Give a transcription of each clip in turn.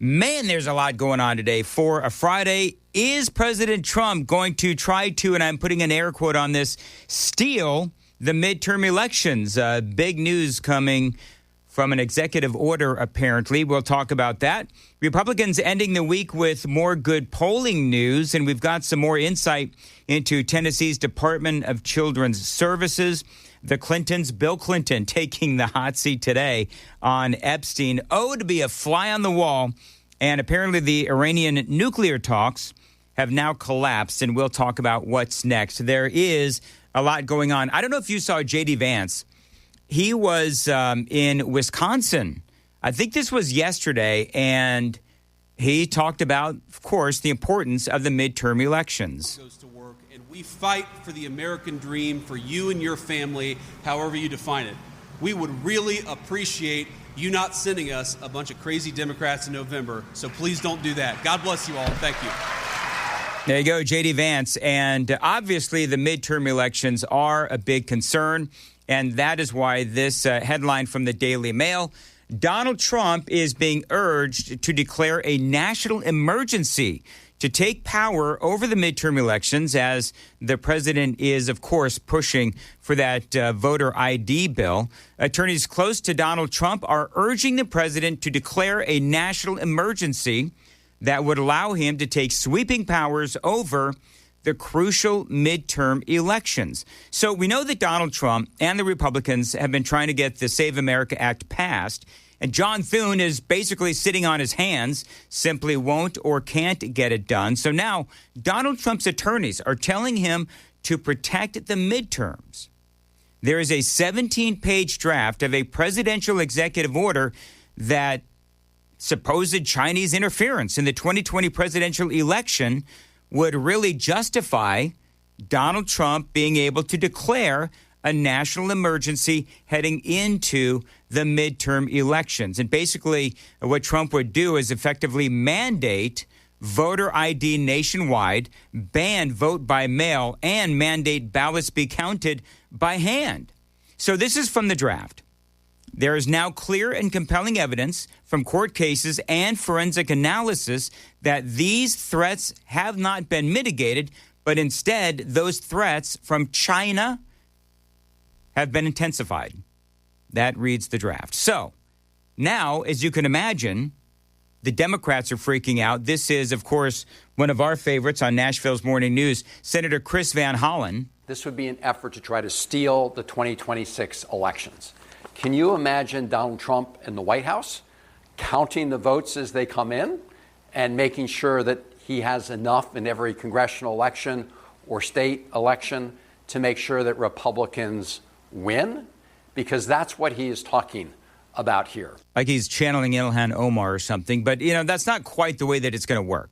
Man, there's a lot going on today. For a Friday, is President Trump going to try to, and I'm putting an air quote on this, steal the midterm elections? Big news coming from an executive order, apparently. We'll talk about that. Republicans ending the week with more good polling news, and we've got some more insight into Tennessee's Department of Children's Services. The Clintons, Bill Clinton, taking the hot seat today on Epstein. Oh, to be a fly on the wall. And apparently the Iranian nuclear talks have now collapsed, and we'll talk about what's next. There is a lot going on. I don't know if you saw J.D. Vance. He was in Wisconsin. I think this was yesterday, and he talked about, of course, the importance of the midterm elections. We fight for the American dream for you and your family, however you define it. We would really appreciate you not sending us a bunch of crazy Democrats in November, so please don't do that. God bless you all. Thank you. There you go, J.D. Vance. And obviously the midterm elections are a big concern, and that is why this headline from the Daily Mail, Donald Trump is being urged to declare a national emergency to take power over the midterm elections, as the president is, of course, pushing for that voter ID bill. Attorneys close to Donald Trump are urging the president to declare a national emergency that would allow him to take sweeping powers over the crucial midterm elections. So we know that Donald Trump and the Republicans have been trying to get the Save America Act passed. And John Thune is basically sitting on his hands, simply won't or can't get it done. So now Donald Trump's attorneys are telling him to protect the midterms. There is a 17-page draft of a presidential executive order that supposed Chinese interference in the 2020 presidential election would really justify Donald Trump being able to declare a national emergency heading into the midterm elections. And basically what Trump would do is effectively mandate voter ID nationwide, ban vote by mail, and mandate ballots be counted by hand. So this is from the draft. There is now clear and compelling evidence from court cases and forensic analysis that these threats have not been mitigated, but instead those threats from China have been intensified. That reads the draft. So now, as you can imagine, the Democrats are freaking out. This is, of course, one of our favorites on Nashville's Morning News, Senator Chris Van Hollen. This would be an effort to try to steal the 2026 elections. Can you imagine Donald Trump in the White House counting the votes as they come in and making sure that he has enough in every congressional election or state election to make sure that Republicans win? Because that's what he is talking about here. Like he's channeling Ilhan Omar or something. But, that's not quite the way that it's going to work.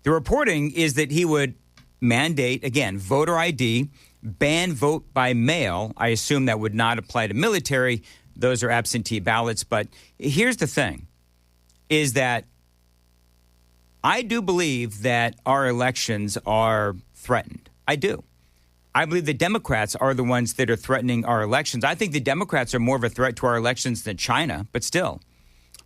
The reporting is that he would mandate, again, voter ID, ban vote by mail. I assume that would not apply to military. Those are absentee ballots. But here's the thing, is that I do believe that our elections are threatened. I do. I believe the Democrats are the ones that are threatening our elections. I think the Democrats are more of a threat to our elections than China, but still.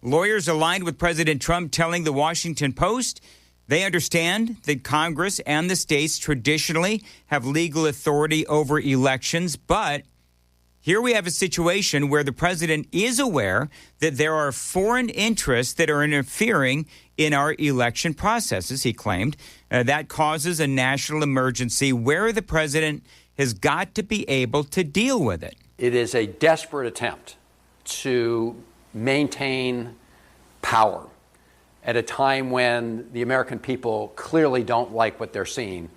Lawyers aligned with President Trump telling the Washington Post they understand that Congress and the states traditionally have legal authority over elections, but here we have a situation where the president is aware that there are foreign interests that are interfering in our election processes, he claimed. That causes a national emergency where the president has got to be able to deal with it. It is a desperate attempt to maintain power at a time when the American people clearly don't like what they're seeing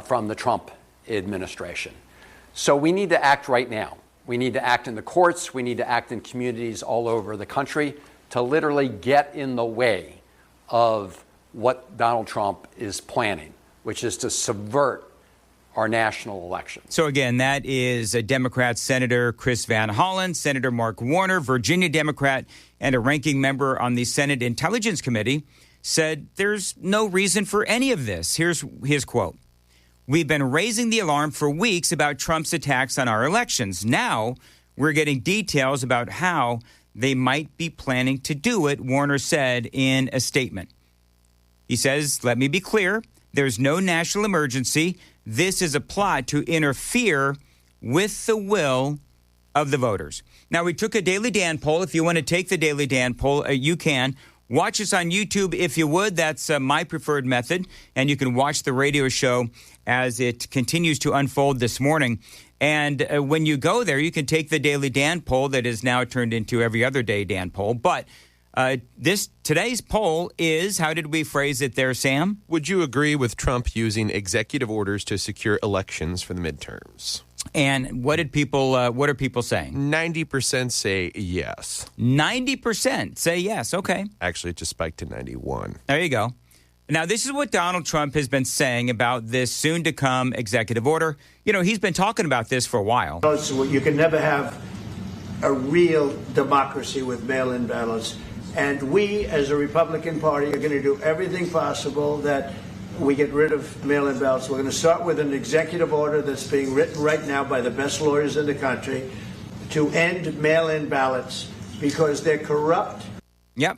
from the Trump administration. So we need to act right now. We need to act in the courts. We need to act in communities all over the country to literally get in the way of what Donald Trump is planning, which is to subvert our national election. So again, that is a Democrat Senator Chris Van Hollen, Senator Mark Warner, Virginia Democrat, and a ranking member on the Senate Intelligence Committee, said there's no reason for any of this. Here's his quote. We've been raising the alarm for weeks about Trump's attacks on our elections. Now we're getting details about how they might be planning to do it, Warner said in a statement. He says, let me be clear, there's no national emergency. This is a plot to interfere with the will of the voters. Now, we took a Daily Dan poll. If you want to take the Daily Dan poll, you can. Watch us on YouTube if you would. That's my preferred method. And you can watch the radio show as it continues to unfold this morning. And when you go there, you can take the Daily Dan poll that is now turned into every other day Dan poll. But today's poll is, how did we phrase it there, Sam? Would you agree with Trump using executive orders to secure elections for the midterms? And what are people saying? 90% say yes. 90% say yes. Okay. Actually, it just spiked to 91. There you go. Now, this is what Donald Trump has been saying about this soon-to-come executive order. You know, he's been talking about this for a while. So you can never have a real democracy with mail-in ballots. And we, as a Republican Party, are going to do everything possible that we get rid of mail-in ballots. We're going to start with an executive order that's being written right now by the best lawyers in the country to end mail-in ballots because they're corrupt. Yep.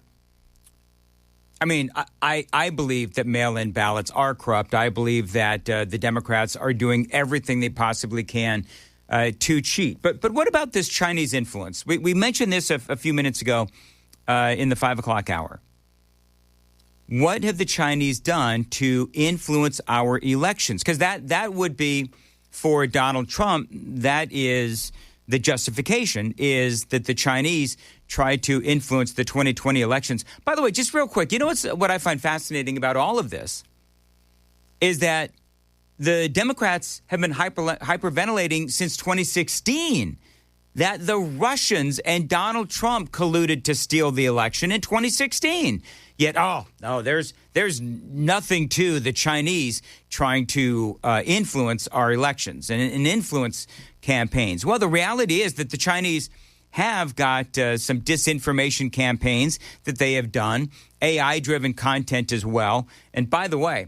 I mean, I believe that mail-in ballots are corrupt. I believe that the Democrats are doing everything they possibly can to cheat. But what about this Chinese influence? We mentioned this a few minutes ago in the 5 o'clock hour. What have the Chinese done to influence our elections? Because that would be, for Donald Trump, that is the justification, is that the Chinese tried to influence the 2020 elections. By the way, just real quick, you know what I find fascinating about all of this is that the Democrats have been hyperventilating since 2016 that the Russians and Donald Trump colluded to steal the election in 2016. Yet, there's nothing to the Chinese trying to influence our elections and influence campaigns. Well, the reality is that the Chinese have got some disinformation campaigns that they have done, AI-driven content as well. And by the way,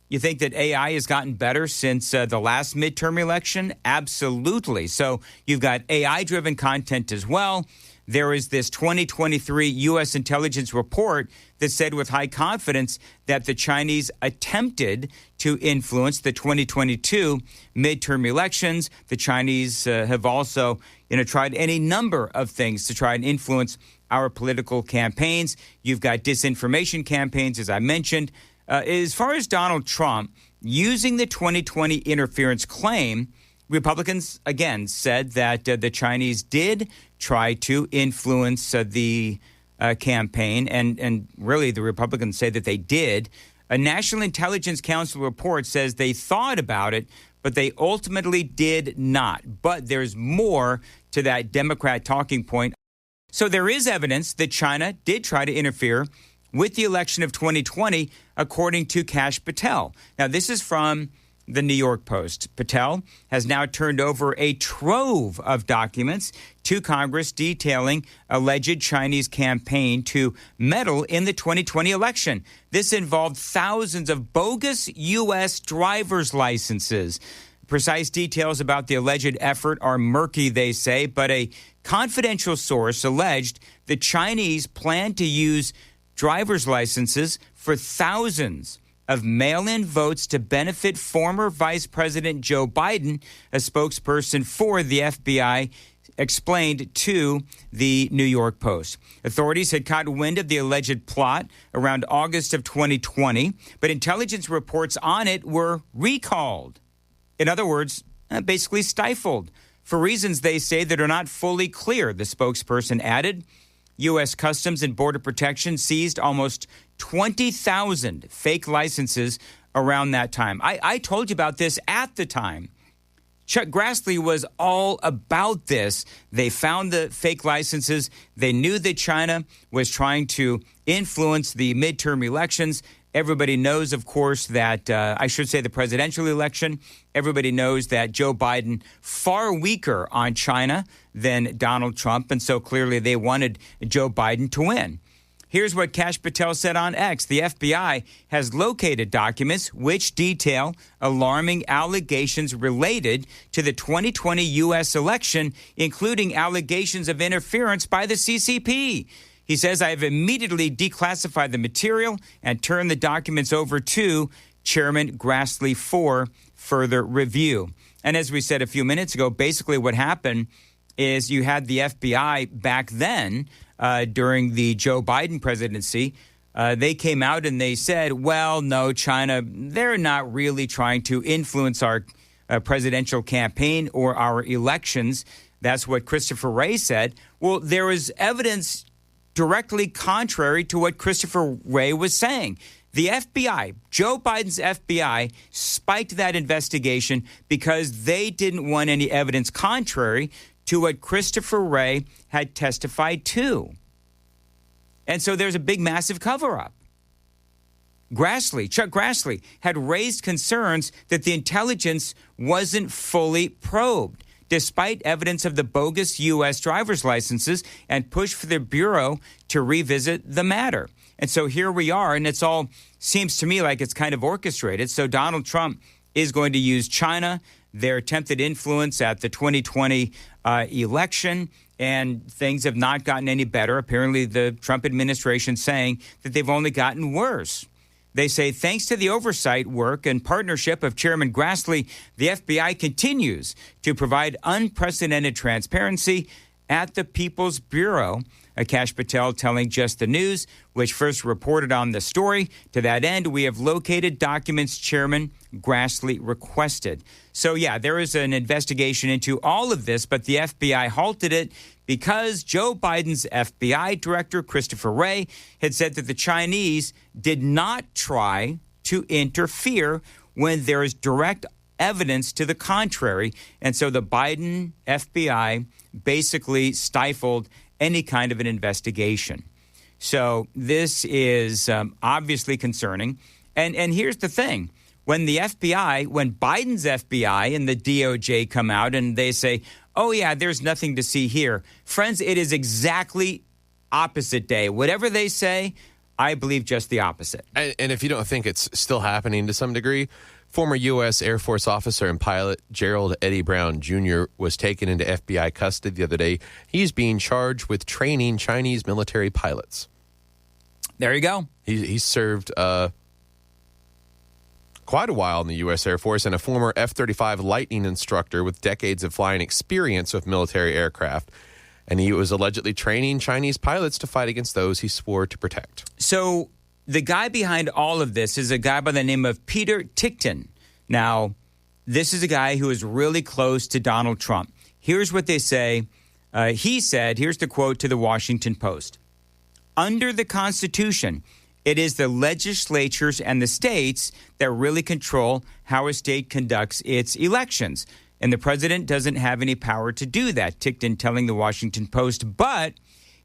you think that AI has gotten better since the last midterm election? Absolutely. So you've got AI-driven content as well. There is this 2023 U.S. intelligence report that said with high confidence that the Chinese attempted to influence the 2022 midterm elections. The Chinese have also, tried any number of things to try and influence our political campaigns. You've got disinformation campaigns, as I mentioned. As far as Donald Trump using the 2020 interference claim, Republicans, again, said that the Chinese did try to influence the campaign, and really the Republicans say that they did. A National Intelligence Council report says they thought about it, but they ultimately did not. But there's more to that Democrat talking point. So there is evidence that China did try to interfere with the election of 2020, according to Kash Patel. Now, this is from the New York Post. Patel has now turned over a trove of documents to Congress detailing alleged Chinese campaign to meddle in the 2020 election. This involved thousands of bogus U.S. driver's licenses. Precise details about the alleged effort are murky, they say, but a confidential source alleged the Chinese planned to use driver's licenses for thousands of mail-in votes to benefit former Vice President Joe Biden. A spokesperson for the FBI explained to the New York Post. Authorities had caught wind of the alleged plot around August of 2020, but intelligence reports on it were recalled. In other words, basically stifled, for reasons they say that are not fully clear, the spokesperson added. U.S. Customs and Border Protection seized almost 20,000 fake licenses around that time. I told you about this at the time. Chuck Grassley was all about this. They found the fake licenses. They knew that China was trying to influence the midterm elections. Everybody knows, of course, that, the presidential election. Everybody knows that Joe Biden far weaker on China than Donald Trump, and so clearly they wanted Joe Biden to win. Here's what Kash Patel said on X. The FBI has located documents which detail alarming allegations related to the 2020 U.S. election, including allegations of interference by the CCP. He says, I have immediately declassified the material and turned the documents over to Chairman Grassley for further review. And as we said a few minutes ago, basically what happened is you had the FBI back then during the Joe Biden presidency. They came out and they said, well, no, China, they're not really trying to influence our presidential campaign or our elections. That's what Christopher Wray said. Well, there was evidence directly contrary to what Christopher Wray was saying. The FBI, Joe Biden's FBI, spiked that investigation because they didn't want any evidence contrary to what Christopher Wray had testified to. And so there's a big, massive cover-up. Chuck Grassley, had raised concerns that the intelligence wasn't fully probed, despite evidence of the bogus U.S. driver's licenses, and pushed for the Bureau to revisit the matter. And so here we are, and it's all seems to me like it's kind of orchestrated. So Donald Trump is going to use China, their attempted influence at the 2020 election, and things have not gotten any better. Apparently, the Trump administration saying that they've only gotten worse. They say, thanks to the oversight work and partnership of Chairman Grassley, the FBI continues to provide unprecedented transparency at the People's Bureau. Kash Patel telling Just the News, which first reported on the story. To that end, we have located documents Chairman Grassley requested. So, yeah, there is an investigation into all of this, but the FBI halted it because Joe Biden's FBI director, Christopher Wray, had said that the Chinese did not try to interfere when there is direct evidence to the contrary. And so the Biden FBI basically stifled any kind of an investigation. So this is obviously concerning. And here's the thing. When Biden's FBI and the DOJ come out and they say, oh, yeah, there's nothing to see here. Friends, it is exactly opposite day. Whatever they say, I believe just the opposite. And if you don't think it's still happening to some degree, former U.S. Air Force officer and pilot Gerald Eddie Brown Jr. was taken into FBI custody the other day. He's being charged with training Chinese military pilots. There you go. He served quite a while in the U.S. Air Force and a former F-35 Lightning instructor with decades of flying experience with military aircraft. And he was allegedly training Chinese pilots to fight against those he swore to protect. So the guy behind all of this is a guy by the name of Peter Tickton. Now, this is a guy who is really close to Donald Trump. Here's what they say. He said, here's the quote to the Washington Post. Under the Constitution, it is the legislatures and the states that really control how a state conducts its elections. And the president doesn't have any power to do that, Tickton telling the Washington Post. But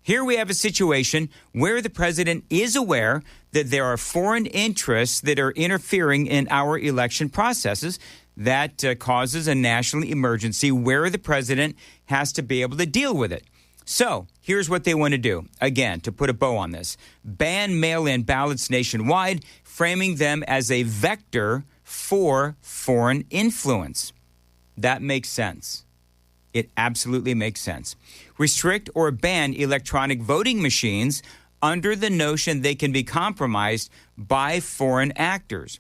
here we have a situation where the president is aware that there are foreign interests that are interfering in our election processes. That causes a national emergency where the president has to be able to deal with it. So here's what they want to do. Again, to put a bow on this, ban mail-in ballots nationwide, framing them as a vector for foreign influence. That makes sense. It absolutely makes sense. Restrict or ban electronic voting machines under the notion they can be compromised by foreign actors.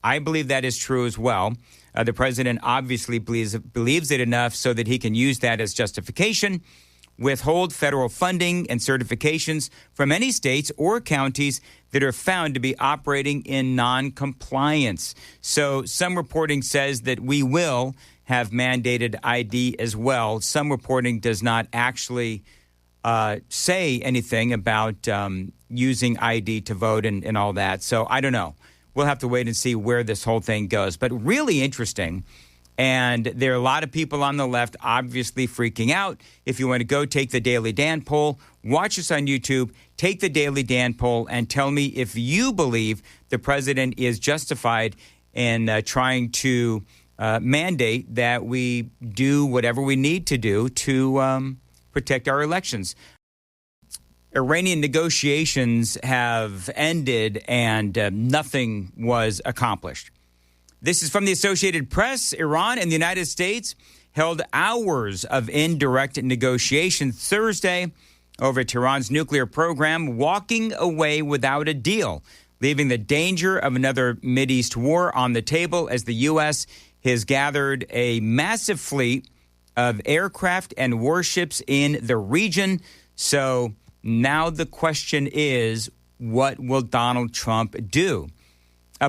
I believe that is true as well. The president obviously believes it enough so that he can use that as justification. Withhold federal funding and certifications from any states or counties that are found to be operating in non-compliance. So some reporting says that we will have mandated ID as well. Some reporting does not actually say anything about using ID to vote and all that. So I don't know. We'll have to wait and see where this whole thing goes. But really interesting. And there are a lot of people on the left obviously freaking out. If you want to go take the Daily Dan poll, watch us on YouTube, take the Daily Dan poll, and tell me if you believe the president is justified in trying to mandate that we do whatever we need to do to protect our elections. Iranian negotiations have ended and nothing was accomplished. This is from the Associated Press. Iran and the United States held hours of indirect negotiation Thursday over Tehran's nuclear program, walking away without a deal, leaving the danger of another Mideast war on the table as the U.S. has gathered a massive fleet of aircraft and warships in the region. So now the question is, what will Donald Trump do?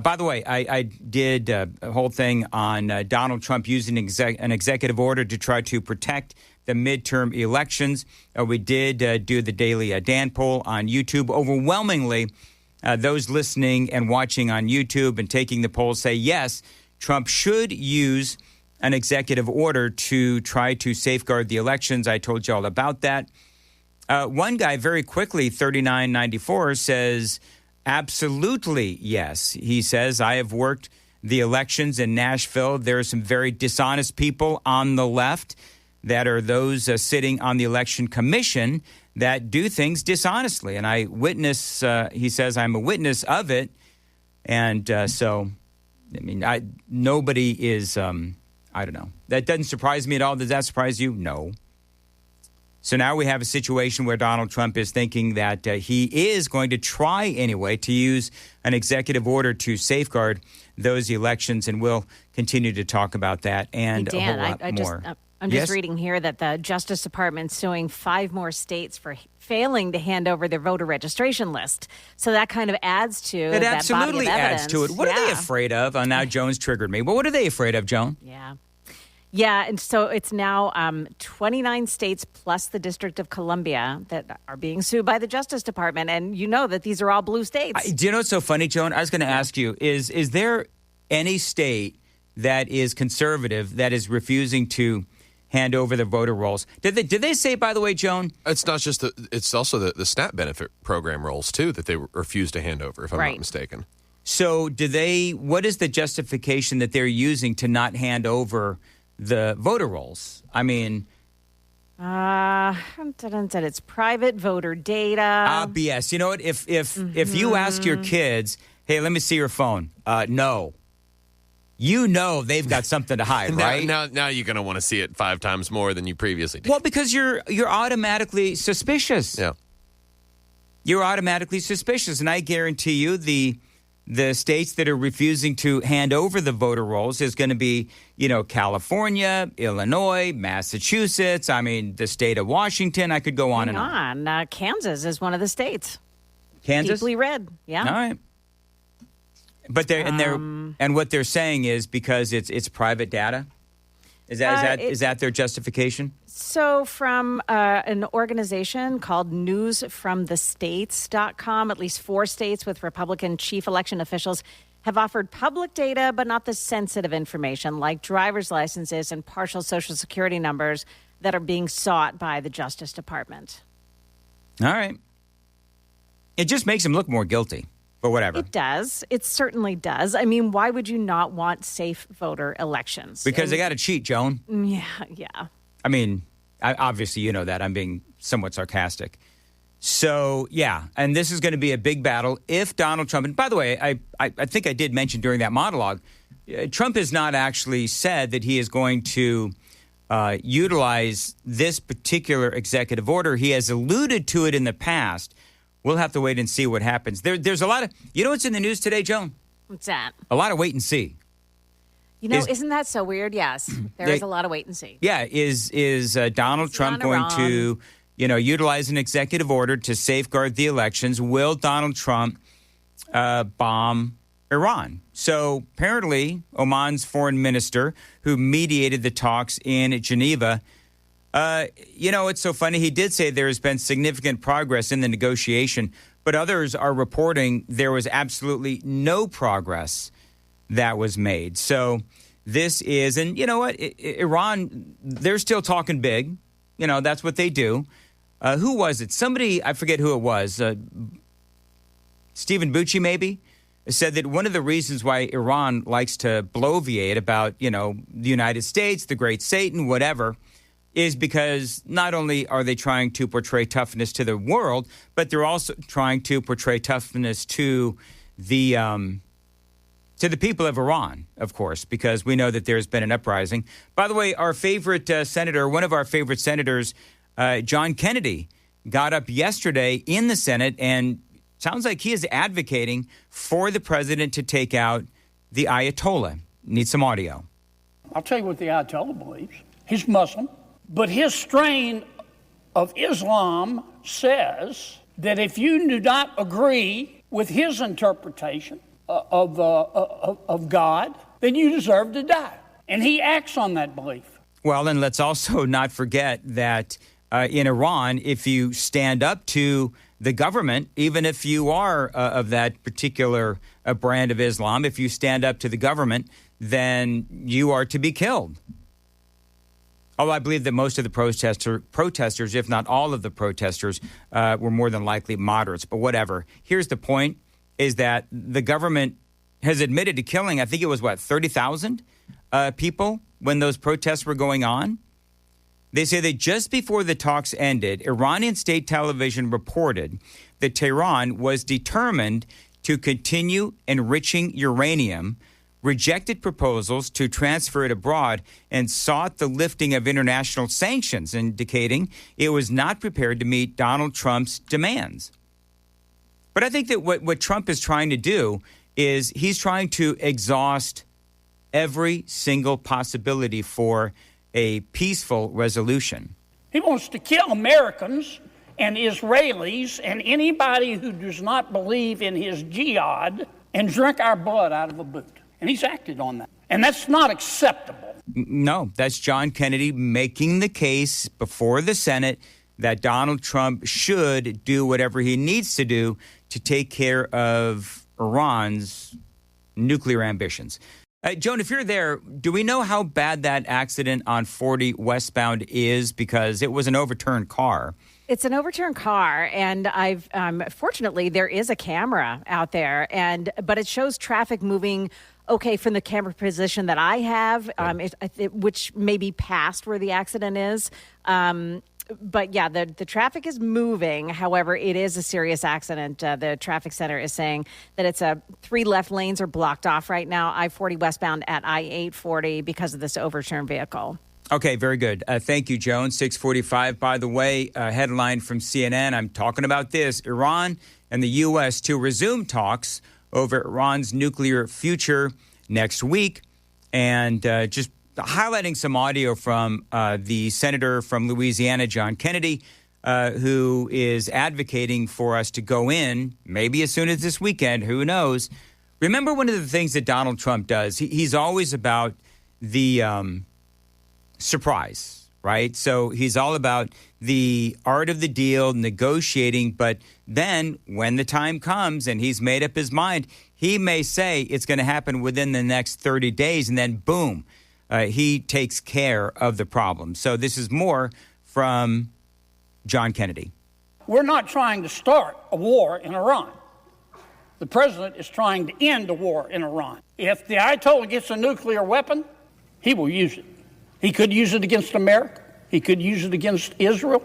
By the way, I did a whole thing on Donald Trump using an executive order to try to protect the midterm elections. We did do the daily Dan poll on YouTube. Overwhelmingly, those listening and watching on YouTube and taking the poll say, yes, Trump should use an executive order to try to safeguard the elections. I told you all about that. One guy very quickly, 3994, says, absolutely, yes. He says, I have worked the elections in Nashville. There are some very dishonest people on the left that are those sitting on the election commission that do things dishonestly. And I witness, he says, I'm a witness of it. And so, I mean, nobody is, I don't know. That doesn't surprise me at all. Does that surprise you? No. So now we have a situation where Donald Trump is thinking that he is going to try anyway to use an executive order to safeguard those elections, and we'll continue to talk about that and hey, Dan, a whole lot more. I'm just reading here that the Justice Department's suing 5 more states for failing to hand over their voter registration list. So that kind of adds to it. That Absolutely body of adds to it. What are they afraid of? Oh, now Jones triggered me. But what are they afraid of, Joan? Yeah, and so it's now 29 states plus the District of Columbia that are being sued by the Justice Department. And you know that these are all blue states. Do you know what's so funny, Joan? I was going to ask you, is there any state that is conservative that is refusing to hand over the voter rolls? Did they say, by the way, Joan? It's not just it's also the SNAP benefit program rolls, too, that they refuse to hand over, if I'm not mistaken. So what is the justification that they're using to not hand over the voter rolls? I mean, it's private voter data. BS. You know what? If you ask your kids, hey, let me see your phone. No. You know they've got something to hide, right? Now you're going to want to see it 5 times more than you previously did. Well, because you're automatically suspicious. Yeah. You're automatically suspicious, and I guarantee you the states that are refusing to hand over the voter rolls is going to be, California, Illinois, Massachusetts. I mean, the state of Washington. I could go on and on. Kansas is one of the states. Kansas? Deeply red. Yeah. All right. But and what they're saying is because it's private data. Is that their justification? So from an organization called newsfromthestates.com, at least 4 states with Republican chief election officials have offered public data, but not the sensitive information like driver's licenses and partial Social Security numbers that are being sought by the Justice Department. All right. It just makes them look more guilty. But whatever. It does. It certainly does. I mean, why would you not want safe voter elections? Because they got to cheat, Joan. Yeah. I mean, obviously you know that. I'm being somewhat sarcastic. So, yeah, and this is going to be a big battle if Donald Trump, and by the way, I think I did mention during that monologue, Trump has not actually said that he is going to utilize this particular executive order. He has alluded to it in the past. We'll have to wait and see what happens. There's a lot of, what's in the news today, Joan? What's that? A lot of wait and see. Isn't that so weird? Yes, there is a lot of wait and see. Yeah, is Donald Trump going to, utilize an executive order to safeguard the elections? Will Donald Trump bomb Iran? So apparently, Oman's foreign minister, who mediated the talks in Geneva, it's so funny. He did say there has been significant progress in the negotiation, but others are reporting there was absolutely no progress that was made. So this is, and you know what? Iran, they're still talking big. That's what they do. Who was it? Somebody, I forget who it was. Stephen Bucci, maybe, said that one of the reasons why Iran likes to bloviate about, the United States, the great Satan, whatever, is because not only are they trying to portray toughness to the world, but they're also trying to portray toughness to the people of Iran, of course, because we know that there's been an uprising. By the way, our favorite senator, one of our favorite senators, John Kennedy, got up yesterday in the Senate and sounds like he is advocating for the president to take out the Ayatollah. Need some audio. I'll tell you what the Ayatollah believes. He's Muslim, but his strain of Islam says that if you do not agree with his interpretation of God, then you deserve to die. And he acts on that belief. Well, and let's also not forget that in Iran, if you stand up to the government, even if you are of that particular brand of Islam, if you stand up to the government, then you are to be killed. Although I believe that most of the protesters, if not all of the protesters, were more than likely moderates. But whatever. Here's the point, is that the government has admitted to killing, I think it was, 30,000 people when those protests were going on? They say that just before the talks ended, Iranian state television reported that Tehran was determined to continue enriching uranium, rejected proposals to transfer it abroad, and sought the lifting of international sanctions, indicating it was not prepared to meet Donald Trump's demands. But I think that what Trump is trying to do is he's trying to exhaust every single possibility for a peaceful resolution. He wants to kill Americans and Israelis and anybody who does not believe in his jihad and drink our blood out of a boot. And he's acted on that. And that's not acceptable. No, that's John Kennedy making the case before the Senate that Donald Trump should do whatever he needs to do to take care of Iran's nuclear ambitions. Joan, if you're there, do we know how bad that accident on 40 westbound is? Because it was an overturned car. It's an overturned car, and fortunately there is a camera out there, but it shows traffic moving okay from the camera position that I have, which may be past where the accident is. But yeah, the traffic is moving. However, it is a serious accident. The traffic center is saying that it's 3 left lanes are blocked off right now, I-40 westbound at I-840 because of this overturned vehicle. Okay, very good. Thank you, Joan. 6:45. By the way, headline from CNN. I'm talking about this. Iran and the U.S. to resume talks over Iran's nuclear future next week. And just highlighting some audio from the senator from Louisiana, John Kennedy, who is advocating for us to go in, maybe as soon as this weekend, who knows. Remember, one of the things that Donald Trump does, he's always about the surprise, right? So he's all about the art of the deal, negotiating, but then when the time comes and he's made up his mind, he may say it's going to happen within the next 30 days, and then boom, he takes care of the problem. So this is more from John Kennedy. We're not trying to start a war in Iran. The president is trying to end a war in Iran. If the Ayatollah gets a nuclear weapon, he will use it. He could use it against America. He could use it against Israel.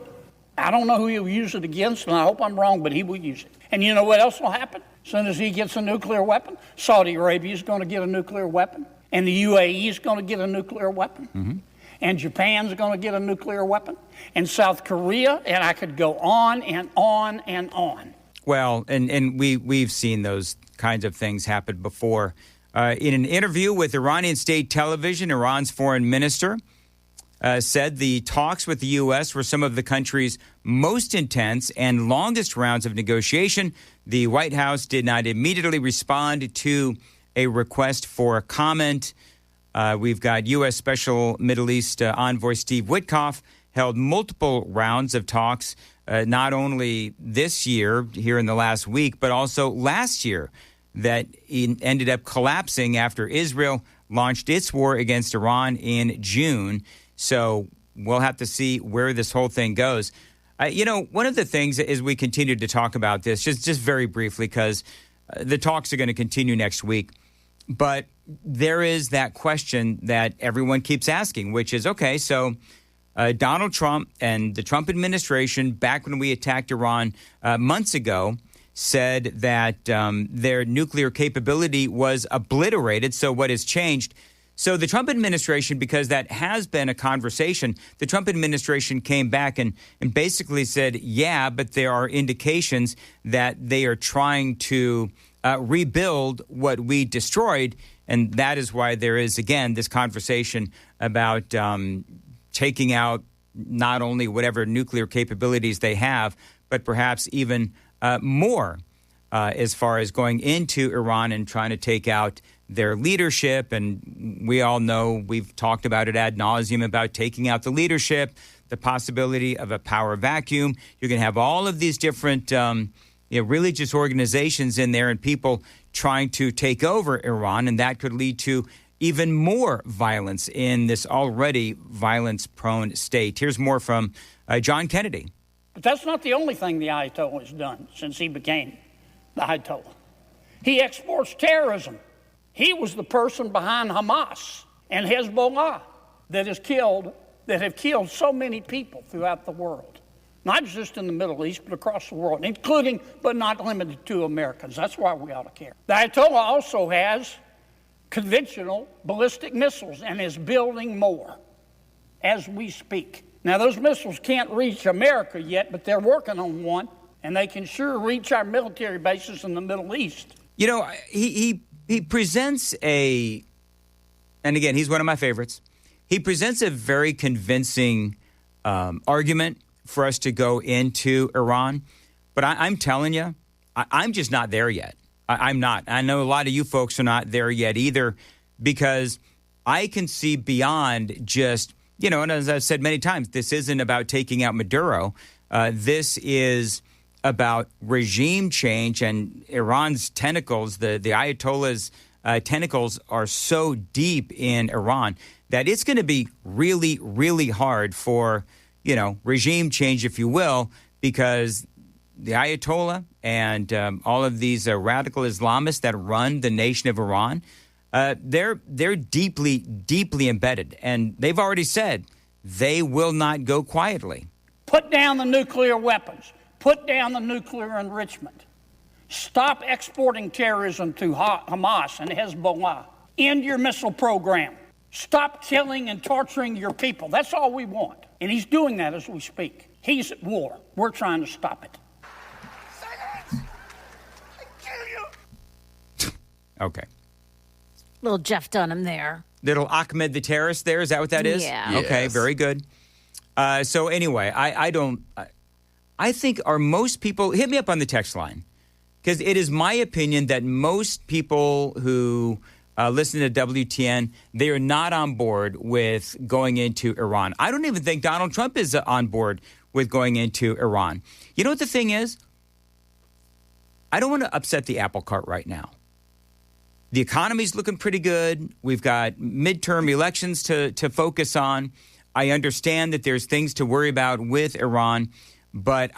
I don't know who he'll use it against, and I hope I'm wrong, but he will use it. And you know what else will happen? As soon as he gets a nuclear weapon, Saudi Arabia is going to get a nuclear weapon, and the UAE is going to get a nuclear weapon, and Japan's going to get a nuclear weapon, and South Korea, and I could go on and on and on. Well, and we've seen those kinds of things happen before. In an interview with Iranian state television, Iran's foreign minister said the talks with the U.S. were some of the country's most intense and longest rounds of negotiation. The White House did not immediately respond to a request for a comment. We've got U.S. Special Middle East Envoy Steve Witkoff held multiple rounds of talks, not only this year, here in the last week, but also last year, that ended up collapsing after Israel launched its war against Iran in June. So we'll have to see where this whole thing goes. One of the things as we continue to talk about this, just very briefly, because the talks are going to continue next week, but there is that question that everyone keeps asking, which is, okay, so Donald Trump and the Trump administration, back when we attacked Iran months ago, said that their nuclear capability was obliterated. So what has changed? So the Trump administration, because that has been a conversation, the Trump administration came back and basically said, yeah, but there are indications that they are trying to rebuild what we destroyed. And that is why there is, again, this conversation about taking out not only whatever nuclear capabilities they have, but perhaps even more as far as going into Iran and trying to take out their leadership. And we all know, we've talked about it ad nauseum, about taking out the leadership, the possibility of a power vacuum. You're going to have all of these different religious organizations in there and people trying to take over Iran, and that could lead to even more violence in this already violence-prone state. Here's more from John Kennedy. But that's not the only thing the Ayatollah has done since he became the Ayatollah. He exports terrorism. He was the person behind Hamas and Hezbollah that have killed so many people throughout the world. Not just in the Middle East, but across the world, including but not limited to Americans. That's why we ought to care. The Ayatollah also has conventional ballistic missiles and is building more as we speak. Now, those missiles can't reach America yet, but they're working on one, and they can sure reach our military bases in the Middle East. You know, he presents and again, he's one of my favorites. He presents a very convincing argument for us to go into Iran. But I'm telling you, I'm just not there yet. I'm not. I know a lot of you folks are not there yet either, because I can see beyond just, and as I've said many times, this isn't about taking out Maduro. This is about regime change, and Iran's tentacles, the Ayatollah's tentacles are so deep in Iran that it's going to be really, really hard for, regime change, if you will, because the Ayatollah and all of these radical Islamists that run the nation of Iran, they're deeply, deeply embedded. And they've already said they will not go quietly. Put down the nuclear weapons. Put down the nuclear enrichment. Stop exporting terrorism to Hamas and Hezbollah. End your missile program. Stop killing and torturing your people. That's all we want. And he's doing that as we speak. He's at war. We're trying to stop it. Okay. Little Jeff Dunham there. Little Ahmed the terrorist there. Is that what that is? Yeah. Okay, Yes. very good. So anyway, I think are most people, hit me up on the text line, because it is my opinion that most people who listen to WTN, they are not on board with going into Iran. I don't even think Donald Trump is on board with going into Iran. You know what the thing is? I don't want to upset the apple cart right now. The economy's looking pretty good. We've got midterm elections to focus on. I understand that there's things to worry about with Iran, but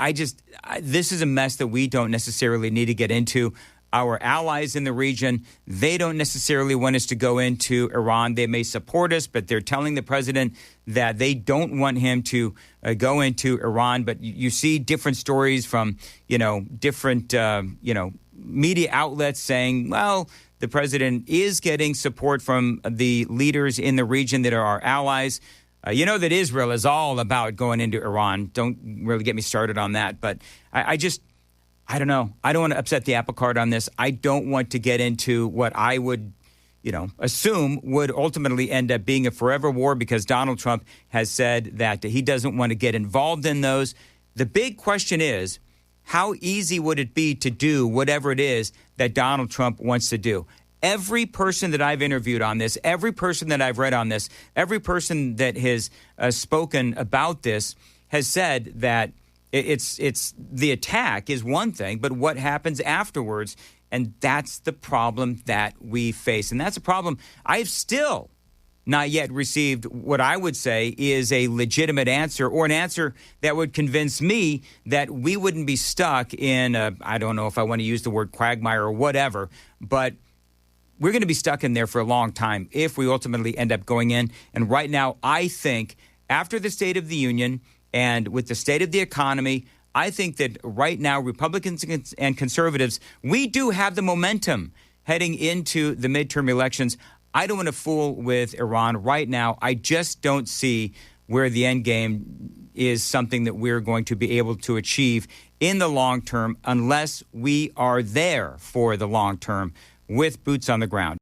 this is a mess that we don't necessarily need to get into. Our allies in the region, they don't necessarily want us to go into Iran. They may support us, but they're telling the president that they don't want him to go into Iran. But you see different stories from, different, media outlets saying, well, the president is getting support from the leaders in the region that are our allies. That Israel is all about going into Iran. Don't really get me started on that. But I don't know. I don't want to upset the apple cart on this. I don't want to get into what I would, assume would ultimately end up being a forever war, because Donald Trump has said that he doesn't want to get involved in those. The big question is, how easy would it be to do whatever it is that Donald Trump wants to do? Every person that I've interviewed on this, every person that I've read on this, every person that has spoken about this has said that it's the attack is one thing, but what happens afterwards, and that's the problem that we face. And that's a problem I've still not yet received what I would say is a legitimate answer, or an answer that would convince me that we wouldn't be stuck in I don't know if I want to use the word quagmire or whatever, but we're going to be stuck in there for a long time if we ultimately end up going in. And right now, I think after the State of the Union and with the state of the economy, I think that right now, Republicans and conservatives, we do have the momentum heading into the midterm elections. I don't want to fool with Iran right now. I just don't see where the end game is something that we're going to be able to achieve in the long term unless we are there for the long term with boots on the ground.